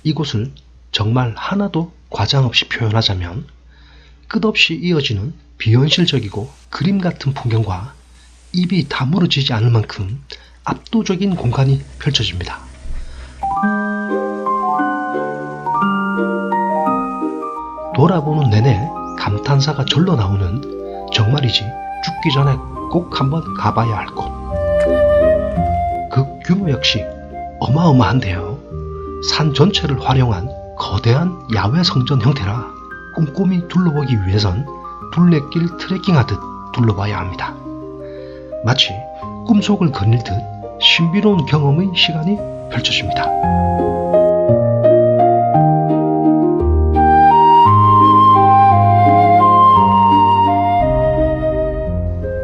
이곳을 정말 하나도 과장 없이 표현하자면 끝없이 이어지는 비현실적이고 그림 같은 풍경과 입이 다물어지지 않을 만큼 압도적인 공간이 펼쳐집니다. 돌아보는 내내 감탄사가 절로 나오는 정말이지 죽기 전에 꼭 한번 가봐야 할 곳. 그 규모 역시 어마어마한데요. 산 전체를 활용한 거대한 야외 성전 형태라 꼼꼼히 둘러보기 위해선 둘레길 트레킹하듯 둘러봐야 합니다. 마치 꿈속을 거닐 듯 신비로운 경험의 시간이 펼쳐집니다.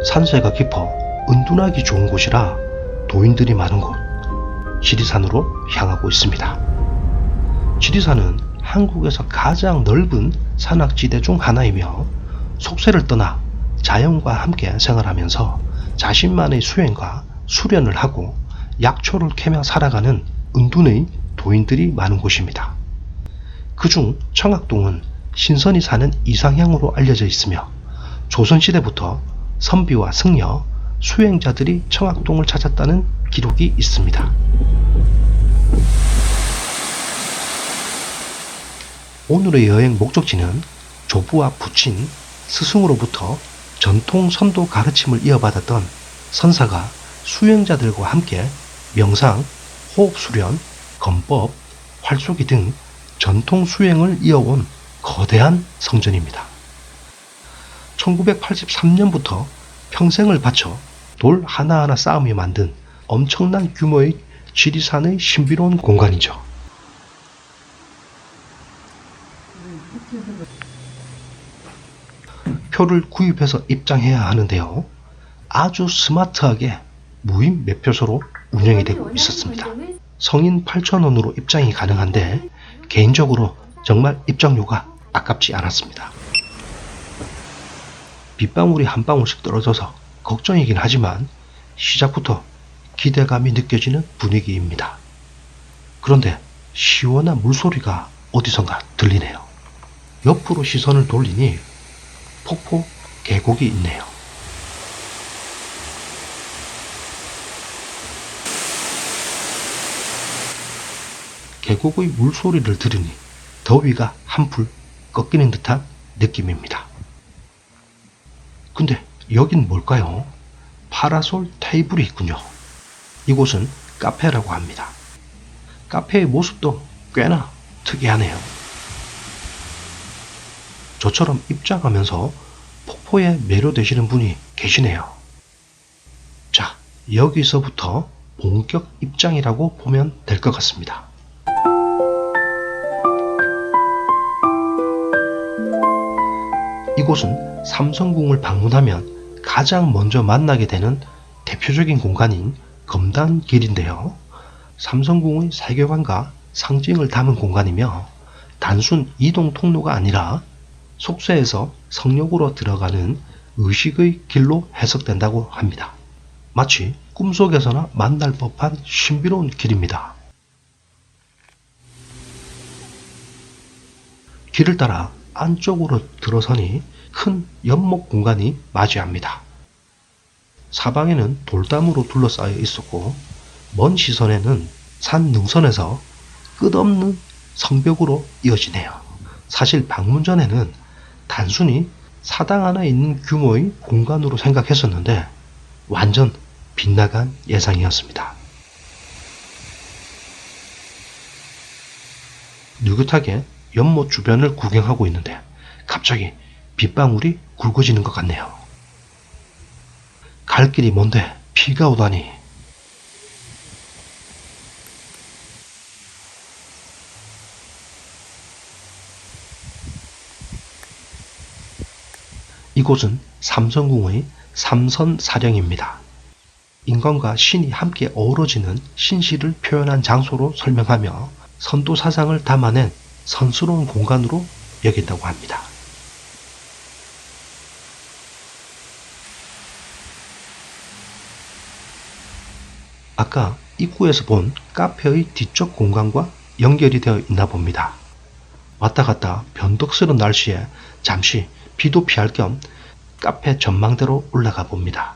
산세가 깊어 은둔하기 좋은 곳이라 도인들이 많은 곳, 지리산으로 향하고 있습니다. 지리산은 한국에서 가장 넓은 산악지대 중 하나이며 속세를 떠나 자연과 함께 생활하면서 자신만의 수행과 수련을 하고 약초를 캐며 살아가는 은둔의 도인들이 많은 곳입니다. 그중 청학동은 신선이 사는 이상향으로 알려져 있으며 조선시대부터 선비와 승려, 수행자들이 청학동을 찾았다는 기록이 있습니다. 오늘의 여행 목적지는 조부와 부친, 스승으로부터 전통 선도 가르침을 이어받았던 선사가 수행자들과 함께 명상, 호흡수련, 건법, 활쏘기 등 전통 수행을 이어온 거대한 성전입니다. 1983년부터 평생을 바쳐 돌 하나하나 쌓으며 만든 엄청난 규모의 지리산의 신비로운 공간이죠. 표를 구입해서 입장해야 하는데요. 아주 스마트하게 무임 매표소로 운영이 되고 있었습니다. 성인 8,000원으로 입장이 가능한데 개인적으로 정말 입장료가 아깝지 않았습니다. 빗방울이 한 방울씩 떨어져서 걱정이긴 하지만 시작부터 기대감이 느껴지는 분위기입니다. 그런데 시원한 물소리가 어디선가 들리네요. 옆으로 시선을 돌리니 폭포 계곡이 있네요. 계곡의 물소리를 들으니 더위가 한풀 꺾이는 듯한 느낌입니다. 근데 여긴 뭘까요? 파라솔 테이블이 있군요. 이곳은 카페라고 합니다. 카페의 모습도 꽤나 특이하네요. 저처럼 입장하면서 폭포에 매료되시는 분이 계시네요. 자, 여기서부터 본격 입장이라고 보면 될 것 같습니다. 이곳은 삼성궁을 방문하면 가장 먼저 만나게 되는 대표적인 공간인 검단길인데요. 삼성궁의 세계관과 상징을 담은 공간이며 단순 이동 통로가 아니라 속세에서 성역으로 들어가는 의식의 길로 해석된다고 합니다. 마치 꿈속에서나 만날 법한 신비로운 길입니다. 길을 따라 안쪽으로 들어서니 큰 연못 공간이 맞이합니다. 사방에는 돌담으로 둘러싸여 있었고 먼 시선에는 산 능선에서 끝없는 성벽으로 이어지네요. 사실 방문 전에는 단순히 사당 하나 있는 규모의 공간으로 생각했었는데 완전 빗나간 예상이었습니다. 느긋하게 연못 주변을 구경하고 있는데 갑자기 빗방울이 굵어지는 것 같네요. 갈 길이 먼데 비가 오다니. 이곳은 삼성궁의 삼선사령입니다. 인간과 신이 함께 어우러지는 신시를 표현한 장소로 설명하며 선도 사상을 담아낸 선스러운 공간으로 여긴다고 합니다. 아까 입구에서 본 카페의 뒤쪽 공간과 연결이 되어 있나 봅니다. 왔다 갔다 변덕스러운 날씨에 잠시 비도 피할 겸 카페 전망대로 올라가 봅니다.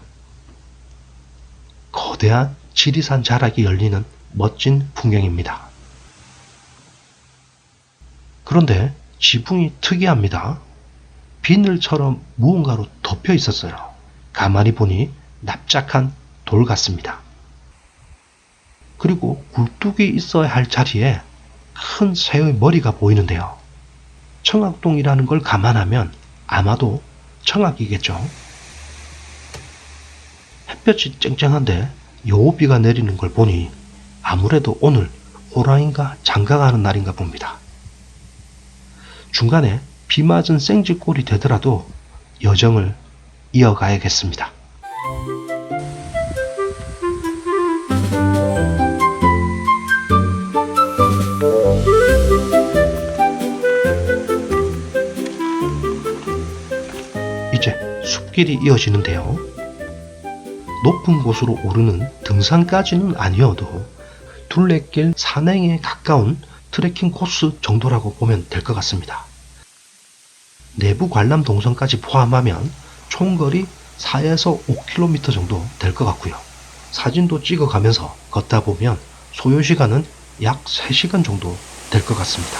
거대한 지리산 자락이 열리는 멋진 풍경입니다. 그런데 지붕이 특이합니다. 비늘처럼 무언가로 덮여 있었어요. 가만히 보니 납작한 돌 같습니다. 그리고 굴뚝이 있어야 할 자리에 큰 새의 머리가 보이는데요. 청학동이라는 걸 감안하면 아마도 청학이겠죠. 햇볕이 쨍쨍한데 여우비가 내리는 걸 보니 아무래도 오늘 호랑이가 장가가는 날인가 봅니다. 중간에 비 맞은 생쥐꼴이 되더라도 여정을 이어가야겠습니다. 이제 숲길이 이어지는데요. 높은 곳으로 오르는 등산까지는 아니어도 둘레길 산행에 가까운 트레킹 코스 정도라고 보면 될 것 같습니다. 내부 관람 동선까지 포함하면 총거리 4에서 5km 정도 될 것 같고요. 사진도 찍어가면서 걷다 보면 소요시간은 약 3시간 정도 될 것 같습니다.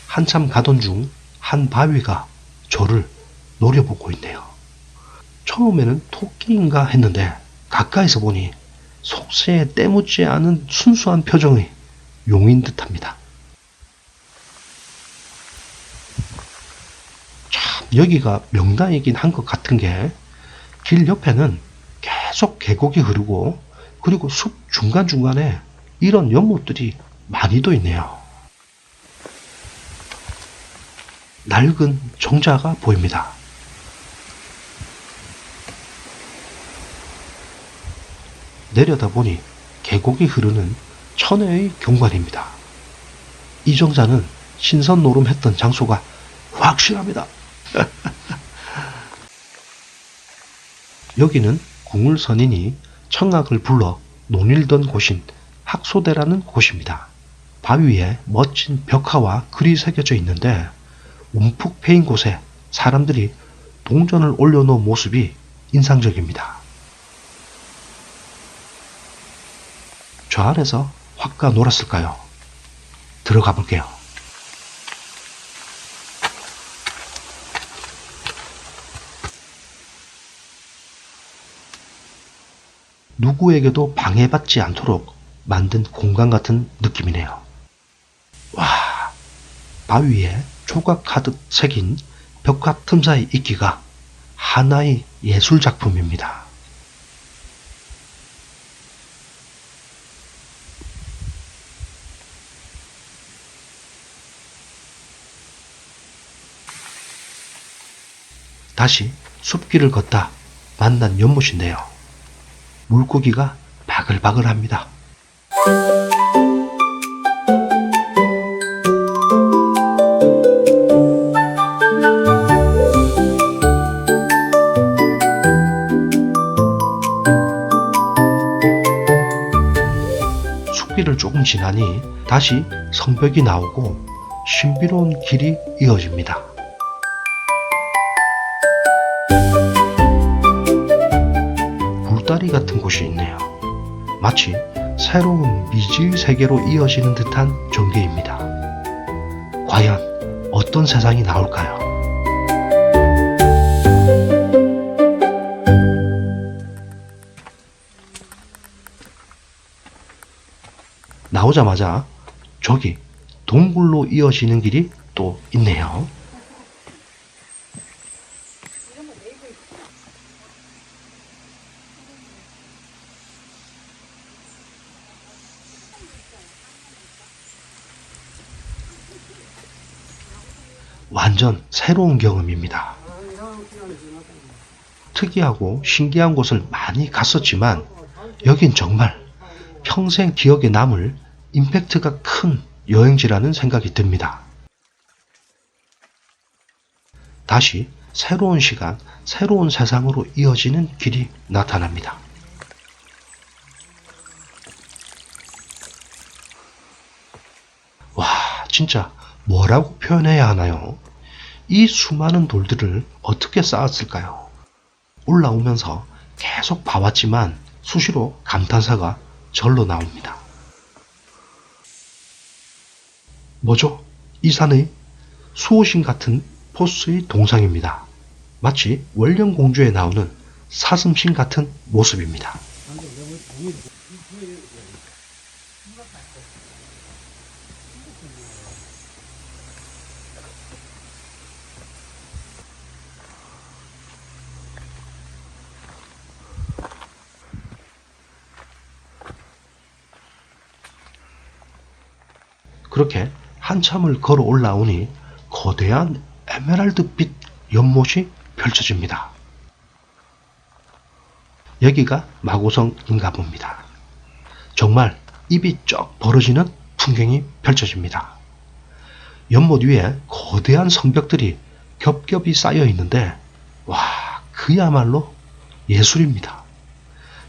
한참 가던 중 한 바위가 저를 노려보고 있네요. 처음에는 토끼인가 했는데 가까이서 보니 속세에 때묻지 않은 순수한 표정의 용인 듯합니다. 참 여기가 명당이긴 한 것 같은 게 길 옆에는 계속 계곡이 흐르고 그리고 숲 중간중간에 이런 연못들이 많이도 있네요. 낡은 정자가 보입니다. 내려다보니 계곡이 흐르는 천혜의 경관입니다. 이 정자는 신선 노름했던 장소가 확실합니다. 여기는 궁울선인이 청학을 불러 논일던 곳인 학소대라는 곳입니다. 바위에 멋진 벽화와 글이 새겨져 있는데 움푹 패인 곳에 사람들이 동전을 올려놓은 모습이 인상적입니다. 저 안에서 확과 놀았을까요? 들어가 볼게요. 누구에게도 방해받지 않도록 만든 공간 같은 느낌이네요. 와, 바위에 조각하듯 새긴 벽화 틈사이 있기가 하나의 예술작품입니다. 다시 숲길을 걷다 만난 연못인데요. 물고기가 바글바글합니다. 숲길을 조금 지나니 다시 성벽이 나오고 신비로운 길이 이어집니다. 불다리 같은 곳이 있네요. 마치 새로운 미지의 세계로 이어지는 듯한 전개입니다. 과연 어떤 세상이 나올까요? 나오자마자 저기 동굴로 이어지는 길이 또 있네요. 완전 새로운 경험입니다. 특이하고 신기한 곳을 많이 갔었지만 여긴 정말 평생 기억에 남을 임팩트가 큰 여행지라는 생각이 듭니다. 다시 새로운 시간, 새로운 세상으로 이어지는 길이 나타납니다. 와, 진짜 뭐라고 표현해야 하나요? 이 수많은 돌들을 어떻게 쌓았을까요? 올라오면서 계속 봐왔지만 수시로 감탄사가 절로 나옵니다. 뭐죠? 이 산의 수호신 같은 포스의 동상입니다. 마치 월령공주에 나오는 사슴신 같은 모습입니다. 그렇게 한참을 걸어 올라오니 거대한 에메랄드빛 연못이 펼쳐집니다. 여기가 마고성인가 봅니다. 정말 입이 쩍 벌어지는 풍경이 펼쳐집니다. 연못 위에 거대한 성벽들이 겹겹이 쌓여 있는데 와, 그야말로 예술입니다.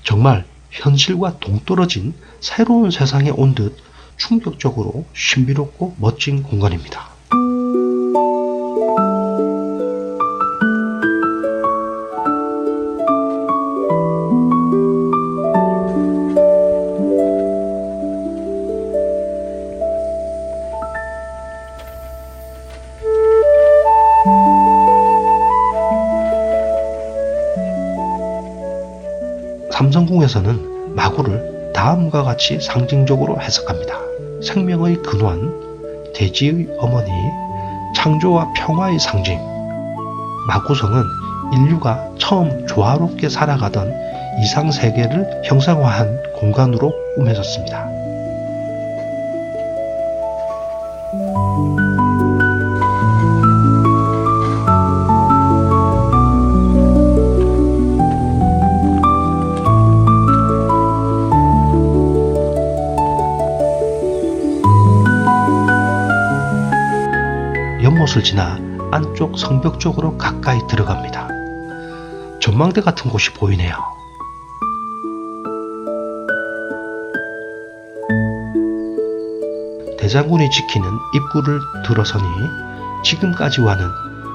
정말 현실과 동떨어진 새로운 세상에 온 듯 충격적으로 신비롭고 멋진 공간입니다. 삼성궁에서는 마구를 다음과 같이 상징적으로 해석합니다. 생명의 근원, 대지의 어머니, 창조와 평화의 상징. 마구성은 인류가 처음 조화롭게 살아가던 이상세계를 형상화한 공간으로 꾸며졌습니다. 연못을 지나 안쪽 성벽 쪽으로 가까이 들어갑니다. 전망대 같은 곳이 보이네요. 대장군이 지키는 입구를 들어서니 지금까지와는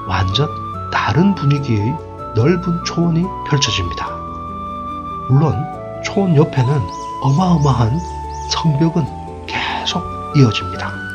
완전 다른 분위기의 넓은 초원이 펼쳐집니다. 물론 초원 옆에는 어마어마한 성벽은 계속 이어집니다.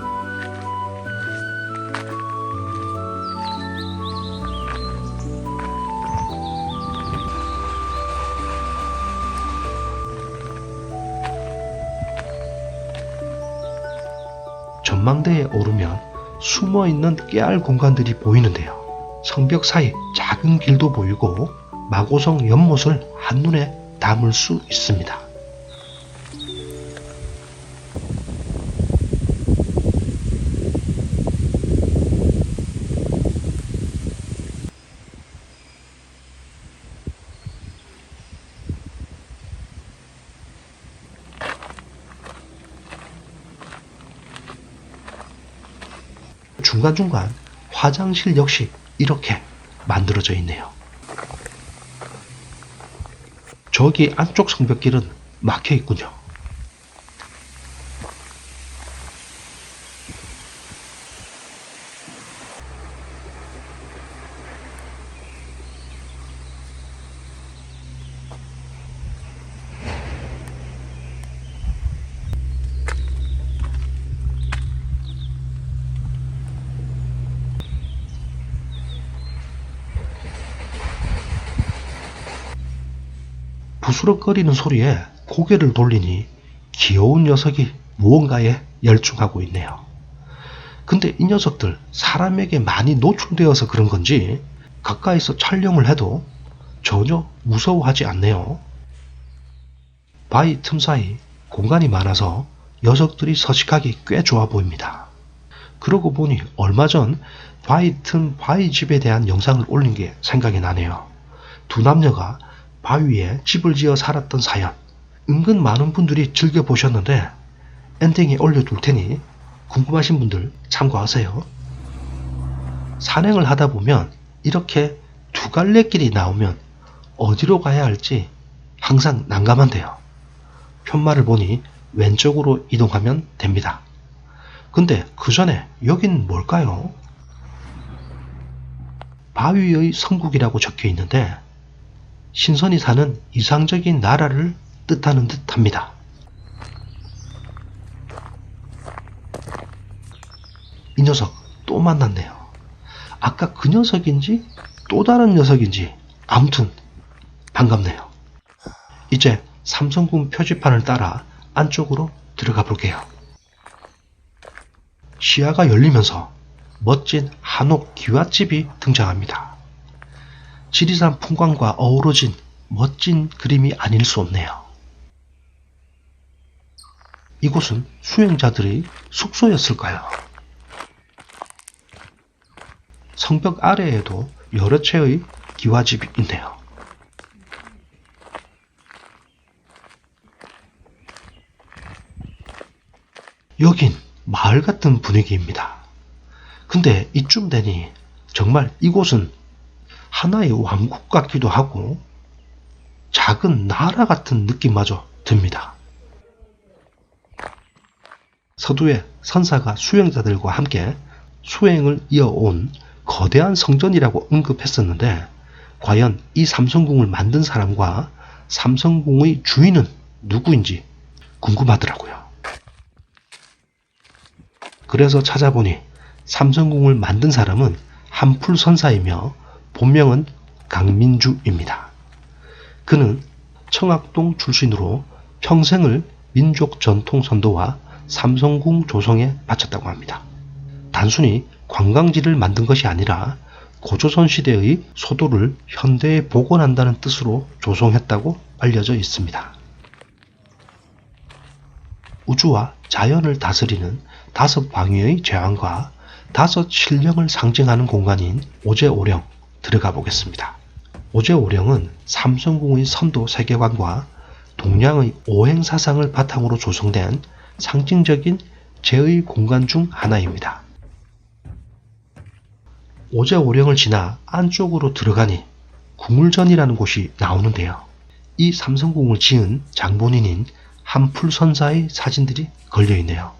전망대에 오르면 숨어있는 깨알 공간들이 보이는데요. 성벽 사이 작은 길도 보이고 마고성 연못을 한눈에 담을 수 있습니다. 중간중간 화장실 역시 이렇게 만들어져 있네요. 저기 안쪽 성벽길은 막혀 있군요. 부스럭거리는 소리에 고개를 돌리니 귀여운 녀석이 무언가에 열중하고 있네요. 근데 이 녀석들 사람에게 많이 노출되어서 그런 건지 가까이서 촬영을 해도 전혀 무서워하지 않네요. 바위 틈 사이 공간이 많아서 녀석들이 서식하기 꽤 좋아 보입니다. 그러고 보니 얼마 전 바위 틈 바위 집에 대한 영상을 올린 게 생각이 나네요. 두 남녀가 바위에 집을 지어 살았던 사연. 은근 많은 분들이 즐겨보셨는데 엔딩에 올려둘 테니 궁금하신 분들 참고하세요. 산행을 하다 보면 이렇게 두 갈래 길이 나오면 어디로 가야 할지 항상 난감한데요. 편말을 보니 왼쪽으로 이동하면 됩니다. 근데 그 전에 여긴 뭘까요? 바위의 성국이라고 적혀 있는데 신선이 사는 이상적인 나라를 뜻하는 듯 합니다. 이 녀석 또 만났네요. 아까 그 녀석인지 또 다른 녀석인지 아무튼 반갑네요. 이제 삼성궁 표지판을 따라 안쪽으로 들어가 볼게요. 시야가 열리면서 멋진 한옥 기와집이 등장합니다. 지리산 풍광과 어우러진 멋진 그림이 아닐 수 없네요. 이곳은 수행자들의 숙소였을까요? 성벽 아래에도 여러 채의 기와집이 있네요. 여긴 마을 같은 분위기입니다. 근데 이쯤 되니 정말 이곳은 하나의 왕국 같기도 하고 작은 나라 같은 느낌마저 듭니다. 서두에 선사가 수행자들과 함께 수행을 이어온 거대한 성전이라고 언급했었는데 과연 이 삼성궁을 만든 사람과 삼성궁의 주인은 누구인지 궁금하더라고요. 그래서 찾아보니 삼성궁을 만든 사람은 한풀선사이며 본명은 강민주입니다. 그는 청학동 출신으로 평생을 민족 전통 선도와 삼성궁 조성에 바쳤다고 합니다. 단순히 관광지를 만든 것이 아니라 고조선 시대의 소도를 현대에 복원한다는 뜻으로 조성했다고 알려져 있습니다. 우주와 자연을 다스리는 5방위의 제왕과 5 신령을 상징하는 공간인 오제오령 들어가 보겠습니다. 오제오령은 삼성궁의 선도 세계관과 동양의 오행사상을 바탕으로 조성된 상징적인 제의 공간 중 하나입니다. 오제오령을 지나 안쪽으로 들어가니 궁울전이라는 곳이 나오는데요. 이 삼성궁을 지은 장본인인 한풀선사의 사진들이 걸려있네요.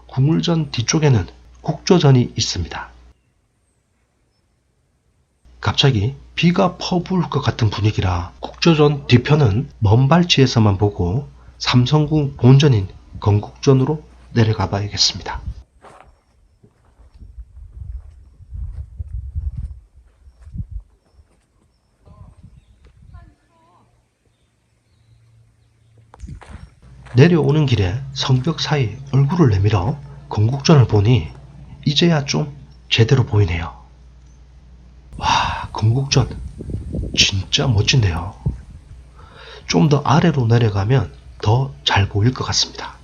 궁울전 뒤쪽에는 국조전이 있습니다. 갑자기 비가 퍼부을 것 같은 분위기라 국조전 뒤편은 먼 발치에서만 보고 삼성궁 본전인 건국전으로 내려가 봐야겠습니다. 내려오는 길에 성벽 사이 얼굴을 내밀어 건국전을 보니 이제야 좀 제대로 보이네요. 와, 건국전 진짜 멋진데요. 좀 더 아래로 내려가면 더 잘 보일 것 같습니다.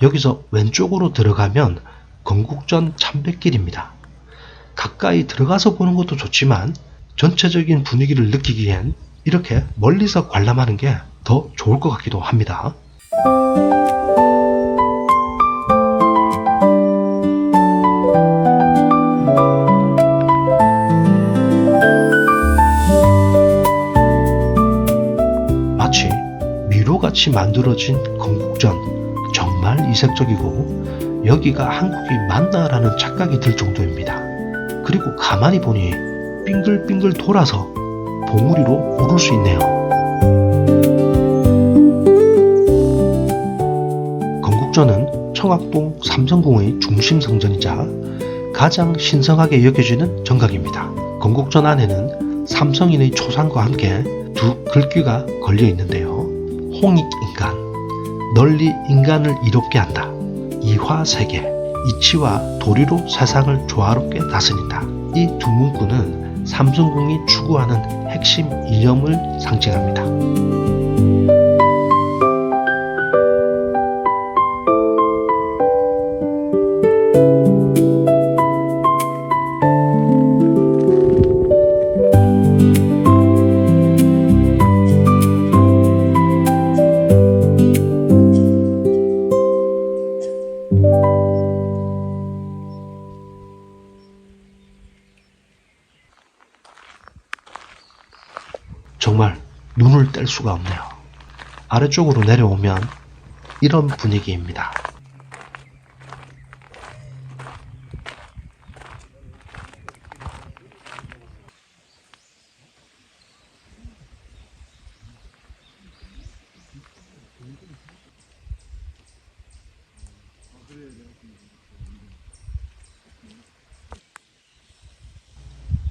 여기서 왼쪽으로 들어가면 건국전 참배길입니다. 가까이 들어가서 보는 것도 좋지만 전체적인 분위기를 느끼기엔 이렇게 멀리서 관람하는 게 더 좋을 것 같기도 합니다. 마치 미로같이 만들어진 건국전, 정말 이색적이고 여기가 한국이 맞나라는 착각이 들 정도입니다. 그리고 가만히 보니 빙글빙글 돌아서 봉우리로 오를 수 있네요. 건국전은 청학동 삼성궁의 중심 성전이자 가장 신성하게 여겨지는 정각입니다. 건국전 안에는 삼성인의 초상과 함께 두 글귀가 걸려 있는데요. 홍익인간, 널리 인간을 이롭게 한다. 이화세계, 이치와 도리로 세상을 조화롭게 다스린다. 이 두 문구는 삼성궁이 추구하는 핵심 이념을 상징합니다. 정말 눈을 뗄 수가 없네요. 아래쪽으로 내려오면 이런 분위기입니다.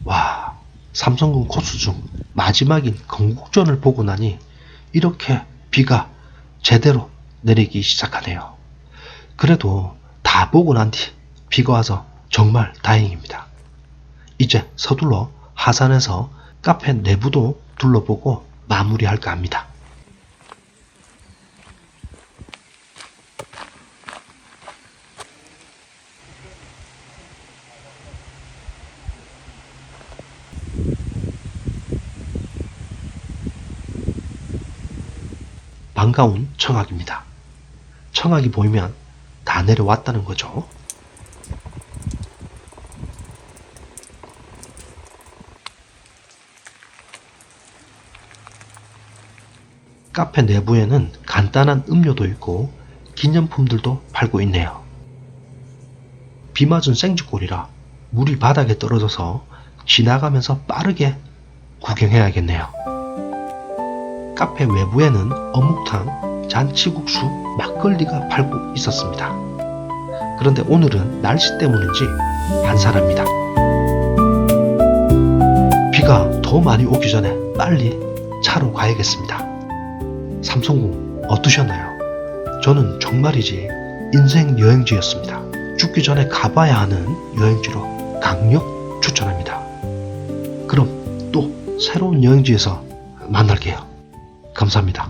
와, 삼성궁 코스 중 마지막인 건국전을 보고 나니 이렇게 비가 제대로 내리기 시작하네요. 그래도 다 보고 난 뒤 비가 와서 정말 다행입니다. 이제 서둘러 하산해서 카페 내부도 둘러보고 마무리할까 합니다. 반가운 청학입니다. 청학이 보이면 다 내려왔다는 거죠. 카페 내부에는 간단한 음료도 있고 기념품들도 팔고 있네요. 비 맞은 생쥐골이라 물이 바닥에 떨어져서 지나가면서 빠르게 구경해야겠네요. 카페 외부에는 어묵탕, 잔치국수, 막걸리가 팔고 있었습니다. 그런데 오늘은 날씨 때문인지 한산합니다. 비가 더 많이 오기 전에 빨리 차로 가야겠습니다. 삼성궁 어떠셨나요? 저는 정말이지 인생 여행지였습니다. 죽기 전에 가봐야 하는 여행지로 강력 추천합니다. 그럼 또 새로운 여행지에서 만날게요. 감사합니다.